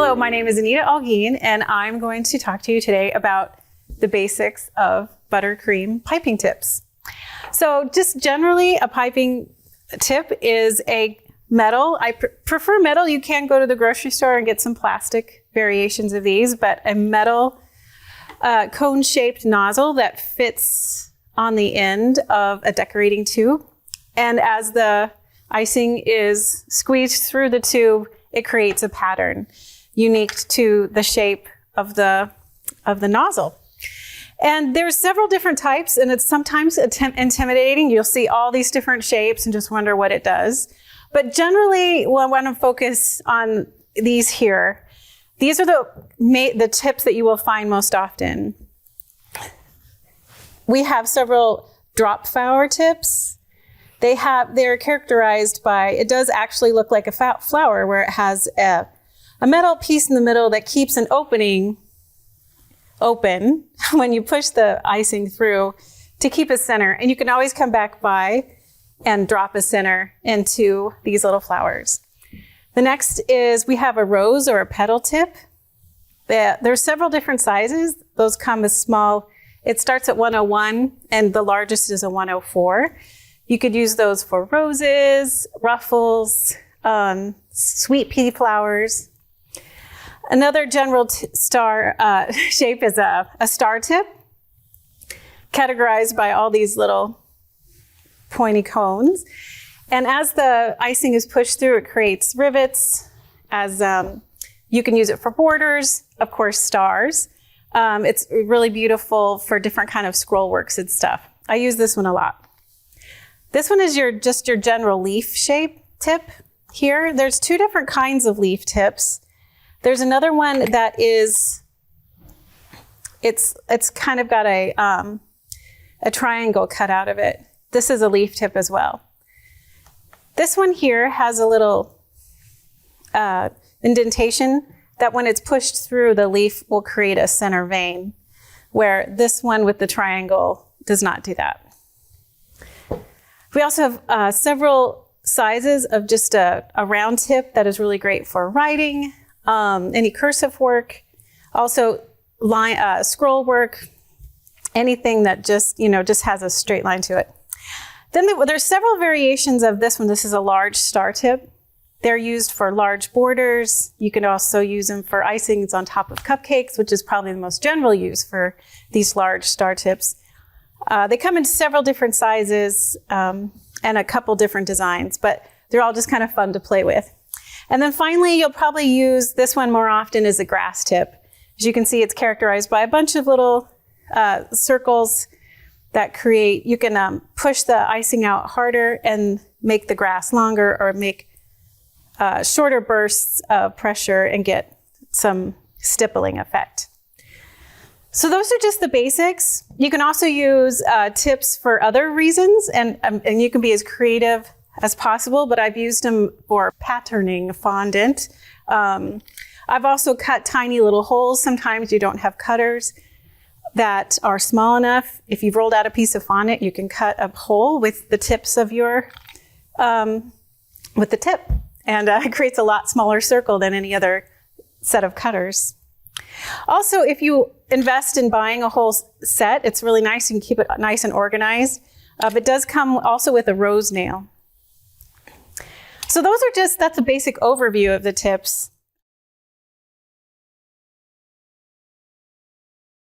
Hello, my name is Anita Algiene, and I'm going to talk to you today about the basics of buttercream piping tips. So just generally, a piping tip is a metal. I prefer metal. You can go to the grocery store and get some plastic variations of these, but a metal cone-shaped nozzle that fits on the end of a decorating tube. And as the icing is squeezed through the tube, it creates a pattern unique to the shape of the nozzle. And there's several different types, and it's sometimes intimidating. You'll see all these different shapes and just wonder what it does. But generally, I want to focus on these here. These are the tips that you will find most often. We have several drop flower tips. They're characterized by, it does actually look like a flower where it has a metal piece in the middle that keeps an opening open when you push the icing through to keep a center. And you can always come back by and drop a center into these little flowers. The next is we have a rose or a petal tip. There's several different sizes. Those come as small. It starts at 101 and the largest is a 104. You could use those for roses, ruffles, sweet pea flowers. Another general star shape is a star tip, categorized by all these little pointy cones. And as the icing is pushed through, it creates rivets. You can use it for borders, of course, stars. It's really beautiful for different kind of scroll works and stuff. I use this one a lot. This one is just your general leaf shape tip here. There's two different kinds of leaf tips. There's another one that is, it's kind of got a triangle cut out of it. This is a leaf tip as well. This one here has a little indentation that when it's pushed through, the leaf will create a center vein, where this one with the triangle does not do that. We also have several sizes of just a round tip that is really great for writing, any cursive work, also scroll work, anything that just has a straight line to it. Then there's several variations of this one. This is a large star tip. They're used for large borders. You can also use them for icings on top of cupcakes, which is probably the most general use for these large star tips. They come in several different sizes and a couple different designs, but they're all just kind of fun to play with. And then finally, you'll probably use this one more often as a grass tip. As you can see, it's characterized by a bunch of little circles that create, you can push the icing out harder and make the grass longer, or make shorter bursts of pressure and get some stippling effect. So those are just the basics. You can also use tips for other reasons, and you can be as creative as possible, but I've used them for patterning fondant. I've also cut tiny little holes. Sometimes you don't have cutters that are small enough. If you've rolled out a piece of fondant, you can cut a hole with the tips of your, with the tip, and it creates a lot smaller circle than any other set of cutters. Also, if you invest in buying a whole set, it's really nice. You can keep it nice and organized. It does come also with a rose nail. So that's a basic overview of the tips.